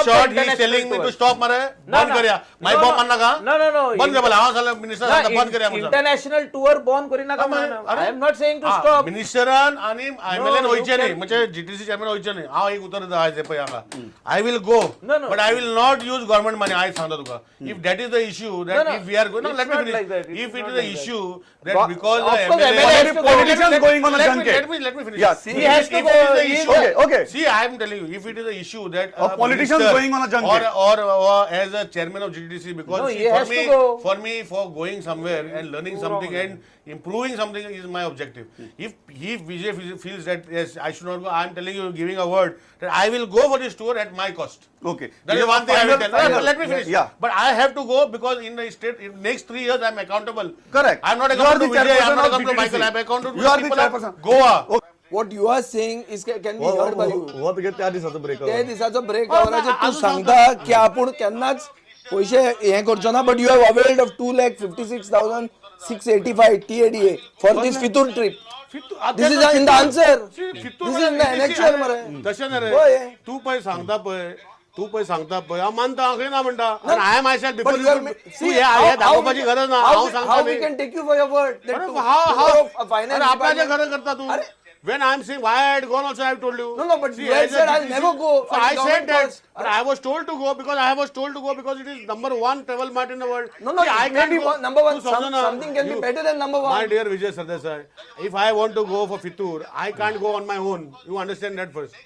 stop the short, he is international telling me tour. to stop मरे बंद करिया माय bomb मारना का No. बंद कर बोला हाँ साले मिनिस्टर सांगता बंद करिया म्हणून इंटरनॅशनल टूर बॉन करी नका I am not saying to stop. मिनिस्टरान आणि एमएलएन you होईचे नाही can- म्हणजे जीटीसी चेअरमॅन होईचे नाही हांव एक उतर आहे पळय हांगा I will go No. But I will not use government money I सांगता तुका if that is the issue that No. If we are going It's let me not finish like that. It's if it not is the like that. Issue that because Of the course, MLA MLA has to go. Politicians going on a junket. let me finish. Yeah, See, he has to if go. it is the issue, Okay. See, I am telling you, if it is the issue that Of politicians minister going on a junket. or as a chairman of GTDC, because No, see, he has to go. for going somewhere and learning something and improving something is my objective. If Vijay feels that yes, I should not go, I am telling you, giving a word that I will go for this tour at my cost. Okay. That is one thing I will tell. Final- Let me finish. Yeah. But I have to go because in the state, in next 3 years, I am accountable. Correct. I am not You are accountable to the Vijay. I am not chairperson of accountable to Michael. I am GTDC. accountable You to are the people of chairperson. Goa. What you are saying is can be heard by you. होत गे त्या दिसाचं break त्या दिसाचो break आवराचे तू सांगता की आपण केन्नाच पैसे हे करचो ना but you have availed of 2,56,685 TADA for this फितूर trip. This is in the answer. This is in the annexure मरे. तशें न्ही होय. रे तू पळय सांगता पळय हांव मानता हांव ना म्हणटा I am myself But you are तू हे दाखोवपाची गरज ना हांव सांगता how we न्ही. can take you for your word that अरे to- how tomorrow a finance अरे आपल्याचे department- खरं करता तू अरे. when I am saying why I had gone also I have told you. No, but See, you had as a said I'll GTC, never go. So And I government said that, was- but I was told to go because it is number 1 travel mart in the world. No, See, I can't maybe go number one. to Saujana. Something can be You- better than number one. My dear Vijay Sardesai, if I want to go for Fitur, I can't go on my own. You understand that first.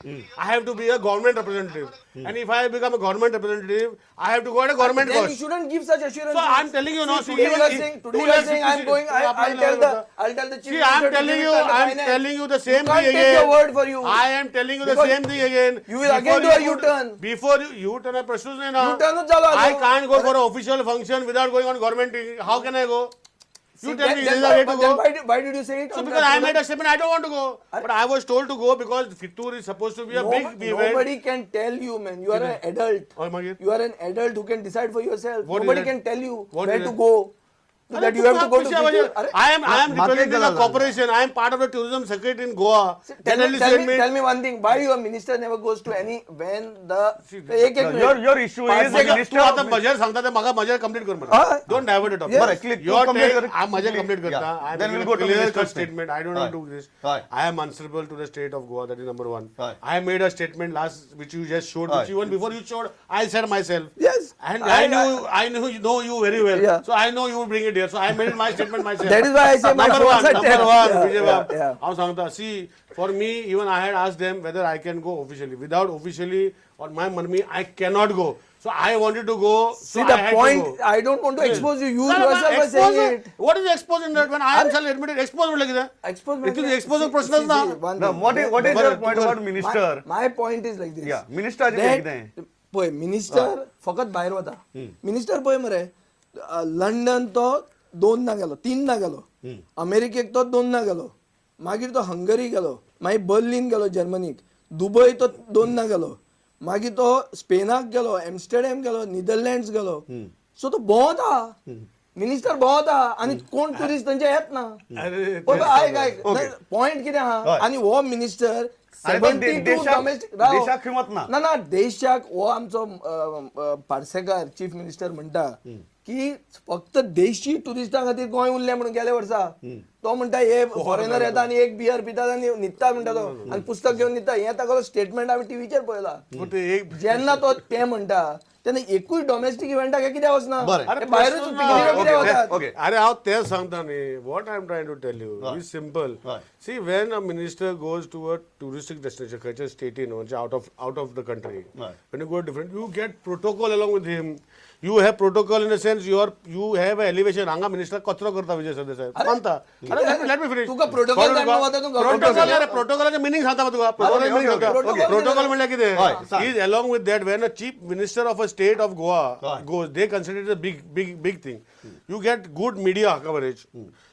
I have to be a government representative. And if I become a government representative, I have to go at a government Then you cost. shouldn't give such assurances. So I'm telling you now, see, today you are even saying, if- today you are saying I'm going. I'll tell the chief. See, I'm minister to telling give you, it under I'm finance. telling you the same You can't thing take again. your word for you. I am telling you the Because same thing again. you will again do a U-turn. Before you turn a प्रश्नच नाही ना. U-turn च झाला I तो. can't go for an official function without going on government. How can I go? You tell me, there is a way to go. Why did you say it? So on because the- I made a statement, I don't want to go. But I was told to go because Fitur is supposed to be a big event. Nobody can tell you, man. You are an adult. और मागीर? You are an adult who can decide for yourself. What is Nobody that? can tell you What where is to that? go. So that you have to go to. I am market representing a galala. corporation. I am part of the tourism circuit in Goa. Generally said me. Tell me one thing. Why your minister never goes to any when the एक your issue is the Tu minister आता मजेर सांगता ते म्हाका मजेर complete कर हा. म्हणा. Don't divert it. Yes. बरं, click. Your Tu complete take, कर. I'm मजेर कंप्लीट करता. Yeah. I'm Then making we'll a go to clear minister's cut statement. I don't want to do this. Right. I am answerable to the state of Goa. That is number 1. Right. I made a statement last which you just showed, which Right. even before you showed, I said myself. Yes. And I know you very well. Yeah. So I know you will bring it here. So I made my statement myself. That is why I say my number phones one, are number tapped. one, Yeah, Vijay yeah, Bab. yeah. I'm saying, see, for me, even I had asked them whether I can go officially. Without officially on my money, I cannot go. So I wanted to go. See so the I had point. To go. I don't want to expose you. You No, no, yourself are expose saying it. it. What is expose in that when I am self admitted? Expose like that. Expose. It is expose of personal na. No, what is your point about minister? My point is like this. Yeah, minister जे That- कितें आहे? पळय minister फकत भायर वता. Minister पळय मरे London तो 2दा गेलो 3दा गेलो. अमेरिकेक तो 2दा गेलो. मागीर तो हंगरी गेलो. मागीर बर्लिन गेलो जर्मनीक. दुबय तो 2दा गेलो. मागीर तो स्पेनाक गेलो, एम्स्टरडॅम गेलो, नेदरलँड्स गेलो. सो तो भोंवता. मिनिस्टर भोंवता आनी कोण टुरिस्ट तांचे येत ना. अरे, पॉइंट कितें आहा आनी हो मिनिस्टर अरे पण 72 देशाक- domestic देशाक किंमत ना. ना देशाक हो आमचो पार्सेकार चीफ मिनिस्टर म्हणटा की फक्त देशी टुरिस्टां खातीर गोंय उरलें म्हणून गेल्या वर्सा तो म्हणटा हे फॉरेनर येता आनी एक बियर पितात आनी न्हिदता म्हणटा तो आनी पुस्तक घेवन न्हिदता हे ताका स्टेटमेंट आमी टीव्हीचेर पळयला. But एक जेन्ना तो ते म्हणटा तेन्ना एकूय डॉमेस्टीक इव्हेंटाक हे कित्याक वचना बरें. ते भायरूच पिकनिकेक कित्याक वतात. Okay. अरे हांव तें सांगता न्ही what I am trying to tell you is simple see when a minister goes to a touristic destination खंयच्या स्टेटीन म्हणजे out of the country when you go different you get protocol along with him you have protocol in the sense you have elevation हांगा minister कचरो करता विजय सरदेसाय मानता let me finish तुका protocol जाणून वता तू प्रोटोकॉल प्रोटोकॉलाचे मिनिंग सांगता तुका प्रोटोकॉल म्हणल्यार कितें is along with that when a chief minister of a state of Goa goes they consider it a big thing. You get good media coverage.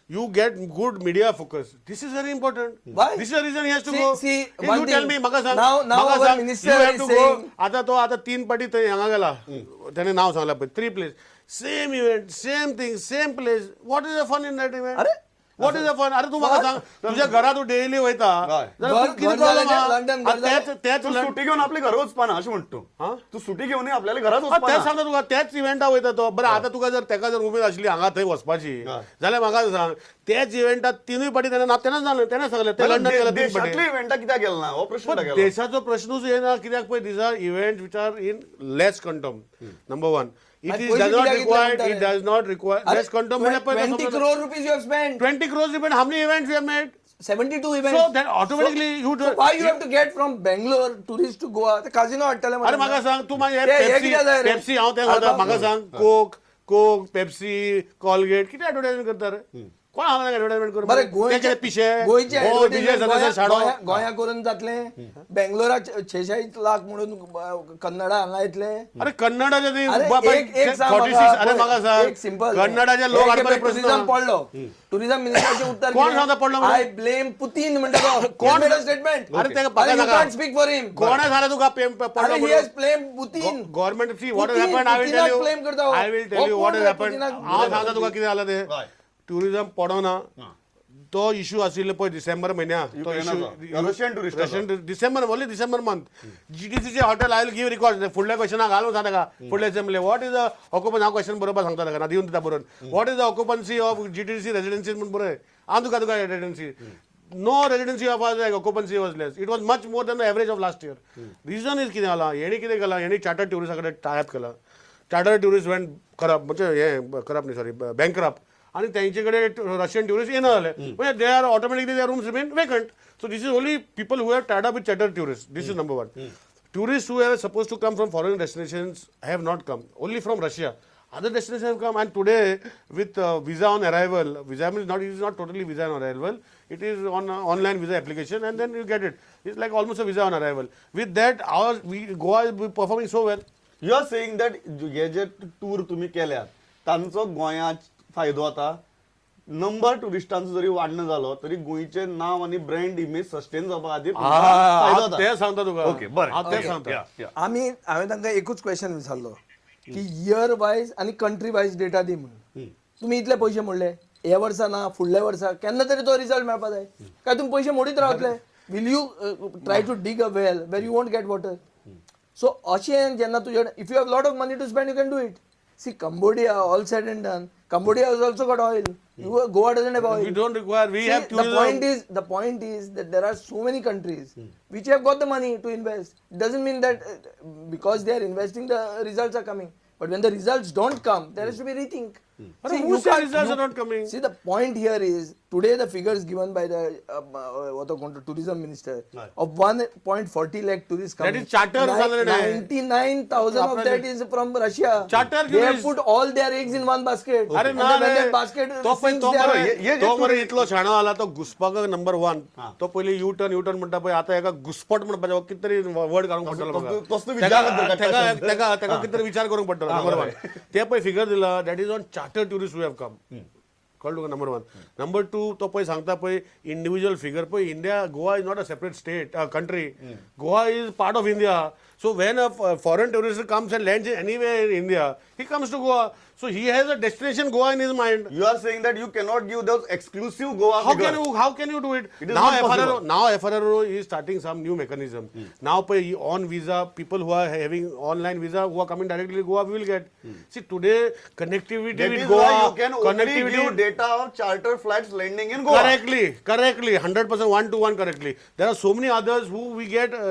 You get good media focus. This is very important. Why? This is the reason he has to See- go. see, Hey, one you tell thing. me म्हाका सांग Now म्हाका our सांग, minister you have is to go. saying- आता 3 पाटी थंय हांगा गेला त्याने नाव सांगला पळय 3 place same event same thing same place what is the fun in that event अरे व्हॉट इज द फन? अरे तू म्हाका सांग, तुझ्या घरा तू डेली वयता हय. जाल्यार कितें प्रॉब्लेम लंडन तेच तू सुटी घेऊन आपल्या घरा वचपाना अशें म्हणतो तू सुटी घेऊन आपल्याला घरात तेच वचपाना सांगता तुका, त्याच इव्हेंटाक वयता तो. बरं आता तुका जर तेका जर उमेद आसली हांगा थंय वचपाची जाल्यार म्हाका सांग, त्याच इव्हेंटात तिनूय पाटी तेन्ना तेणें सांगलें ते लंडन गेला तीन पाटी. देशातले इव्हेंटा कित्याक गेला ना हो प्रश्न पण देशाचो प्रश्नूच येना, कित्याक पळय this are event which are in less quantum. Number one, it is does not required, it does not require less quantum. 20 crore rupees you have spent. 20 crores depend how many events we have made. 72 events. So then automatically you So why you have to get from Bangalore tourists to Goa? ते काजिनो हाडटले अरे म्हाका सांग, तू माझे हे कित्याक जाय रे? Pepsi हांव तें खाता, म्हाका सांग कोक पेप्सी कोलगेट कितें एडवर्टायजमेंट करता रे? कोण हांगा एडवर्टायजमेंट करू? बरे तेचे पिशे गोयचे हो विजय सदाचे शाडो गोंया करून जातले. बेंगलोरा 46 लाख म्हणून कन्नडा हांगा येतले. अरे कन्नडाचे ती अरे एक सांग 46 अरे म्हाका सांग, एक सिंपल कन्नडाचे लोक हाडपाचे टुरिझम प्रश्न पडलो. टुरिझम मिनिस्टरचे उत्तर कोण सांगता पडलो म्हणून? आय ब्लेम पुतीन म्हणटा कोण स्टेटमेंट. अरे तेका अरे पगार यू नाका. Can't speak for him. कोणे झालं तुका पडलो अरे he has blame Putin. Government see what has Putin- happen, I will tell पुतीनाक यू, blame करता हो. आय विल टेल यू हो, व्हॉट कोण हॅज हॅपन. पुतीनाक हांव blame सांगता तुका कितें जालें ते. टुरिझम पडोना तो इश्यू आशिल्लो पळय डिसेंबर म्हयन्याक, तो Russian tourist Russian December only December month GTCचे hotel I will give record. फुडल्या क्वेश्चनाक घालून सांग ताका फुडल्या assembly what is the occupancy. हांव क्वेश्चन बरोबर सांगता ताका ना दिवन दिता बरोवन. What is the occupancy of GTC residencies म्हणून बरय. हांव तुका residency no residency of occupancy was less. It was much more than the average of last year. Reason is कितें जाला, हेणी कितें केलां, हेणी चार्टर्ड ट्युरिस्टा कडेन टायप केला. चार्टर्ड ट्युरिस्ट वेंट करप म्हणजे हे करप न्ही सॉरी बँकरप्ट, आणि त्यांचे कडेन रशियन टुरिस्ट येना जाले. म्हणजे they are automatically their rooms remain vacant. So this is only people who have tied up with chartered tourist. This is number one. Tourists who are supposed to come from foreign destinations have not come, only from Russia. Other destinations have come, and today with visa on arrival, visa means it is not totally visa on arrival. It is on online visa application, and then you get it. It's like almost a visa on arrival. With that, Goa is performing so well. You are saying that हे जे tour तुम्ही केल्यात तांचो गोंयात फायदो आता. Number टुरिस्टांचो जरी वाडणं झालो तरी गोंयचे नाव आणि ब्रँड इमेज सस्टेन जावपा खातीर फायदो जाता. ते सांगता तुका. ओके बरें. हांव तें सांगता. हांवें तांकां एकूच क्वेश्चन विचारलो की इयर वायज आणि कंट्री वायज डेटा दी म्हणून. तुम्ही इतले पयशे मोडले ह्या वर्सा ना फुडल्या वर्सा केन्ना तरी तो रिजल्ट मेळपा जाय. काय तुम्ही पयशे मोडीत रावतले? Will you try to dig a well where you won't get water? So अशें जेन्ना तुजे if you have lot of money to spend you can do it. See Cambodia all said and done. Cambodia has also got oil. Goa doesn't have oil. We don't require. We have tourism. The point is that there are so many countries which have got the money to invest. It doesn't mean that because they are investing the results are coming. But when the results don't come, there has to be rethink. See, who said results are not coming? See, the point here is today the figures given by the tourism minister of 1.40 lakh tourists coming. That is charter. 99,000 of that is from Russia. Charter They have tourists. put all their eggs in one basket. अरे And ना then when ray. that basket तो पण sinks, तो they are- मरे तो मरे इतलो शाणो आला तो घुसपाक नंबर वन. तो पयली यू टर्न म्हणटा पळय आतां एका घुसपट म्हणपाचो कितें तरी वर्ड काडूंक पडटलो म्हाका. तसलो विचार करता तेका कितें तरी विचार करूंक पडटलो नंबर वन. ते पळय फिगर दिला that is on charter tourist who have come. कळ्ळें तुका नंबर वन. नंबर टू तो पळय सांगता पळय इंडिव्हिज्युअल फिगर पळय India Goa is not a separate state country. Goa is part of India. So when a foreign tourist comes and lands anywhere in India, he comes to Goa. So he has a destination Goa in his mind. You are saying that you cannot give those exclusive Goa How figures. can you do it? It is Now not possible. FRRO is starting some new mechanism. Now on visa, people who are having online visa who are coming directly to Goa, we will get. See today connectivity That with is why Goa, you can only give data of charter flights landing in Goa. Correctly, 100% 1-to-1 correctly. There are so many others who we get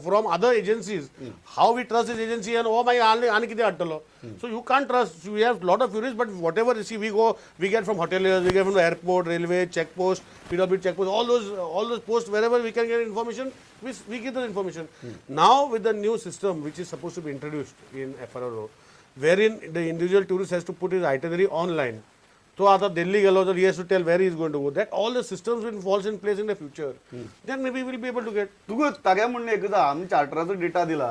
from other agencies. How we trust this agency and oh my ani kiti attalo. So you can't trust. We have lot of tourists, but whatever we get from hoteliers, we get from the airport, railway, check post, PWD check post, all those posts wherever we can get information, we give the information. Now with the new system which is supposed to be introduced in FRRO, wherein the individual tourist has to put his itinerary online. तो आता दिल्ली गेलो तर he has to tell where he is going to go. That all the systems will fall in place in the future. Then maybe we will be able to get. तुका तागे म्हणणे एकदा आम्ही चार्टराचो data दिला.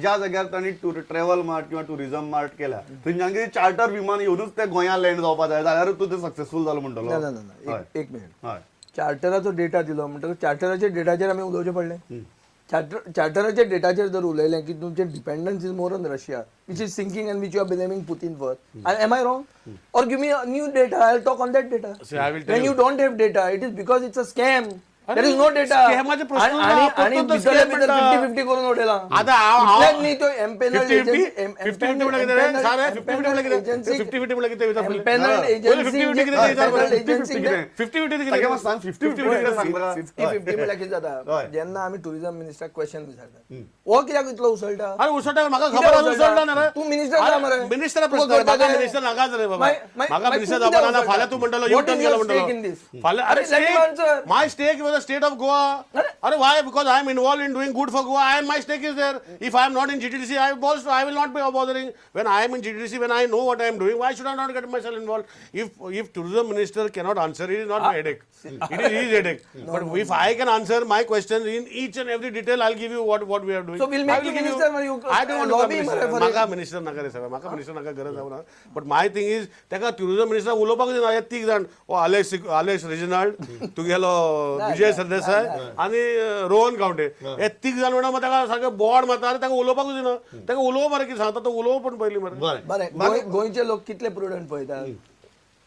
ज्या जाग्यार तांणी ट्रॅव्हल मार्ट किंवा tourism mart केला थंयच्यान चार्टर विमान येऊनच ते गोंया लँड जावपा जाय जाल्यार तू ते सक्सेसफुल जालो म्हणटलो. ना एक मिनिट. हय चार्टराचो डेटा दिलो म्हणटकच चार्टराच्या डेटाचेर आमी उलोवचें पडलें. चार्टराच्या डेटाचेर जर उलयलें की तुमचे dependence is more on Russia which is sinking and which you are blaming Putin for am I wrong or give me a new data I will talk on that data See, I will tell when you don't have data it is because it's a scam there is no data स्कॅमाचे प्रश्न ना, आणि फक्त तो भितर scam भितर म्हणटा. 50-50 करून उडयला आता हांव न्ही तो एम्पेनल 50-50 म्हणल्यार कितें रे? सारे 50-50 म्हणल्यार कितें? 50-50 म्हणल्यार कितें विचार पयलीं? एम्पेनल पयलीं एजन्सी 50-50 कितें विचार पयलीं? 50-50 कितें? 50-50 ताका कितें? मात सांग 50-50 कितें सांग बरं. 50-50 म्हळ्यार कितें जाता हय. जेन्ना आमी टुरिझम मिनिस्टराक क्वेश्चन विचारतात हो कित्याक इतलो उसळटा अरे उसळटा म्हाका कितें खबर आसा उसळटा? उसळटा ना रे. तू minister जा मरे. मिनिस्टरा तू प्रश्न करता म्हाका तें. मिनिस्टर नाकाच रे बाबा. मागीर म्हाका तू मिनिस्टर कित्याक जावपाना उसळटा? फाल्यां तू म्हणटलो What U-turn is केलो your stake in म्हणटलो. this? फाल्यां अरे Let him answer. my stake was the state of Goa. अरे why? Because I am involved in doing good for Goa. My stake is there. If I am not in GTDC, I will not be bothering. When I am in GTDC, when I know what I am doing, why should I not get myself involved? If tourism minister cannot answer, it is not my headache. It is his headache. But if I can answer my questions in each and every detail, I'll give you what we are doing. So we'll make I will you give minister, but you I don't want to lobby become मरे minister. for it. म्हाका minister नाका रे सगळं. म्हाका minister नाका गरज ना. But my thing is ताका tourism minister उलोवपाक दिना. हे तीग जाण आलेक्स रिजिनाल्ड तुगेलो विजय सरदेसाय आनी रोहन गावडे हे तीग जाण म्हणा मग ताका सारकें बोर्ड मारता आनी ताका उलोवपाकूच दिना. ताका उलोव मरे कितें सांगता तो उलोव पण पयलीं मरे. बरें गोंयचे लोक कितले प्रुडंट पळयतात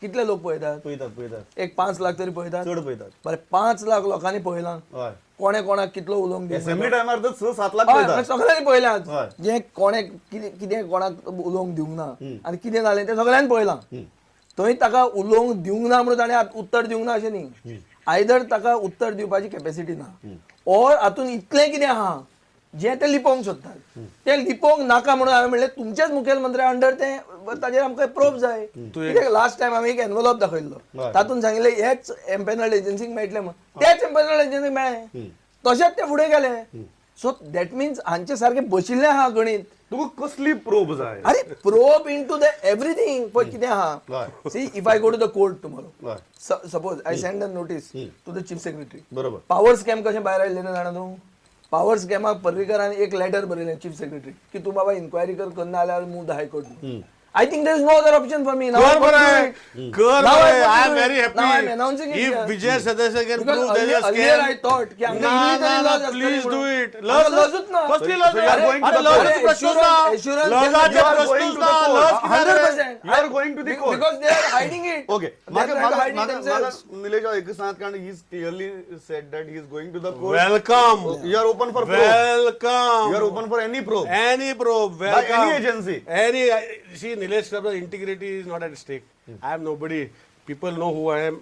कितले लोक पळयतात पळयतात एक 5 लाख तरी पळयतात चड पळयतात बरें 5 लाख लोकांनी पळयलां हय कोणे कोणाक कितलो उलोवंक दिवंक असेंब्ली टायमार तर 6-7 लाख हय, पळयतात सगळ्यांनी हय. पळयलां जे कोणे कितें कोणाक उलोवंक दिवंक ना आनी कितें जालें तें सगळ्यांनी पळयलां थंय ताका उलोवंक दिवंक ना म्हणून ताणें उत्तर दिवंक ना अशें न्ही आयदर ताका उत्तर दिवपाची कॅपॅसिटी ना ऑर हातून इतलें कितें आहा जें ते लिपोवंक सोदतात तें लिपोवंक नाका म्हणून हांवें म्हणलें तुमचेच मुखेलमंत्र्या अंडर तें ताजेर आमकां प्रोब जाय कित्याक लास्ट टायम हांवें एक एनवलॉप दाखयल्लो तातूंत सांगिल्लें हेच एम्पेनल एजन्सीक मेळटलें म्हणून तेच एम्पेनल एजन्सीक मेळ्ळें तशेंच ते फुडें गेले सो दॅट मिन्स हांचे सारकें बशिल्लें आहा गणीत तुका कसली प्रोब जाय अरे प्रोब इनटू द एवरीथिंग पळय कितें आहा see if I go to the court tomorrow हय. Suppose I send a notice to the chief secretary बरोबर पावर स्कॅम कशें भायर आयिल्लें जाणा तूं पावर स्कॅमाक पर्रीकरान एक लेटर बरयलें चीफ सेक्रेटरी की तूं बाबा इन्क्वायरी करना जाल्यार move the high court I think there is no other option for me कर बरं कर Now I बरं. want I to am do it. very Now I am happy. announcing it If here. Vijay Sadasai can Because prove there is a earlier I scam. thought की आमकां ना इल्ली तरी लज please आसतली डू म्हणून. It. आमकां लजूच ना. कसली लज So you are going to अरे the लजाचे court. प्रश्नच ना. Assurance- लजाचे You are going प्रश्नच to ना. the lug court. कित्याक रे? 100%. You are going to the court. Because they are hiding it. Okay. They are trying to hide it themselves. Nilesh एक सांगत कारण he is clearly said that he is going to the court. Welcome. You are open for probe. Welcome. You are open for any probe. Any probe. By Welcome. any agency. Any. See, Nilesh Kabra, integrity is not at stake. I am nobody. People know who I am.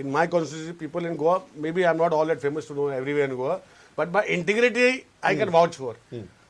In my constituency, people in Goa, maybe I am not all that famous to know everywhere in Goa, but my integrity I can vouch for.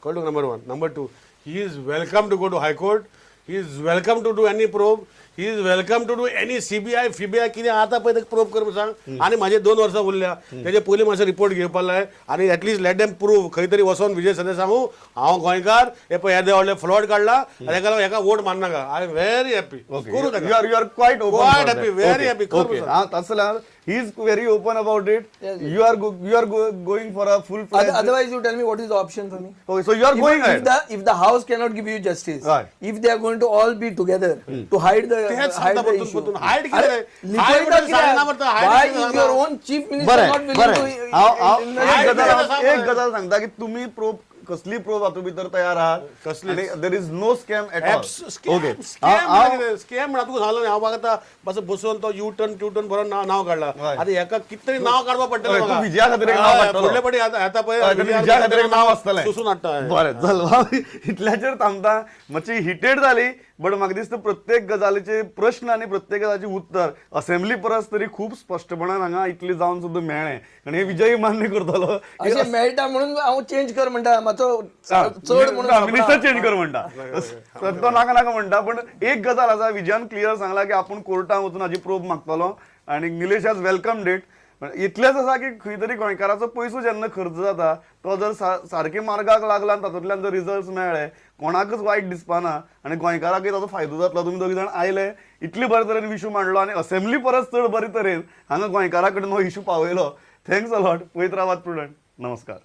Call to number one. Number two, he is welcome to go to High Court. He is welcome to do any probe. He is welcome to do any CBI, FBI कितें आतां पळय ताका prove कर म्हणून सांग आनी म्हाजे 2 वर्सां उरल्या तेजे पयलीं मातसो रिपोर्ट घेवपा लाय आनी एटलीस्ट लेट देम प्रूव खंय तरी वचोन विजय सदे सांगू हांव गोंयकार हे पळय येदे व्हडले फ्लॉड काडला हेका लागून हेका वोट मारनाका आय एम व्हेरी हॅपी करू You ताका are quite open. Quite for happy, that. very Okay. happy. Okay. तसं he is very open about it. Yes, yes. You are going for a full fledged. Otherwise, you tell me what is the option for me. Okay, so you are going ahead. If the house cannot give you justice, Right. if they are going to all be together to hide the तेच hide सांगता the परतून issue, परतून. Hide कितें अरे, रे? लिपोयता Hide म्हणून कित्याक? सांगना परतून. Hide Why कितें is your सांगना? own chief minister बरें not willing बरें to? हांव एक गजाल सांगता की तुम्ही प्रोब कसली प्रोब हातूंत भितर तयार आहात कसलीच. आणि there is no scam at all okay scam म्हणा तुका सांगलो न्ही हांव म्हाका आतां बसून तो यू टर्न बरोवन नांव काडला हय. आतां हेका कितें तरी नांव काडपा पडटलें हय, तू म्हाका. विजया खातीर एक नांव हय, काडटलो. फुडले फावटी येता पळय विजया खातीर एक नांव आसतलें सुसून हाडटा बरें चल इतल्याचेर थांबता मातशी हिटेड जाली बट म्हाका दिसता प्रत्येक गजालीचे प्रश्न आनी प्रत्येक गजालीचे उत्तर असेंब्ली परस तरी खूब स्पश्टपणान हांगा इतले जावन सुद्दां मेळ्ळें आनी हे विजय मान्य करतलो अशें मेळटा म्हणून हांव चेंज कर म्हणटा मातसो चड म्हणून मिनिस्टर चेंज कर म्हणटा तो नाका नाका म्हणटा पण एक गजाल आसा विजयान क्लियर सांगला की आपूण कोर्टात वचून हाजी प्रोब मागतलो आनी निलेश हॅज वेलकम डेट इतलेंच आसा की खंय तरी गोंयकाराचो पयसो जेन्ना खर्च जाता तो जर सारके मार्गाक लागला आनी तातूंतल्यान जर रिजल्ट मेळ्ळे कोणाकच वायट दिसपाना आनी गोंयकाराकय ताचो फायदो जातलो तुमी दोगी जाण आयले इतले बरे तरेन इशू मांडलो आनी असेंब्ली परस चड बरे तरेन हांगा गोंयकारा कडेन हो इशू पावयलो थँक्स अ लॉट पळयत रावात प्रुडंट नमस्कार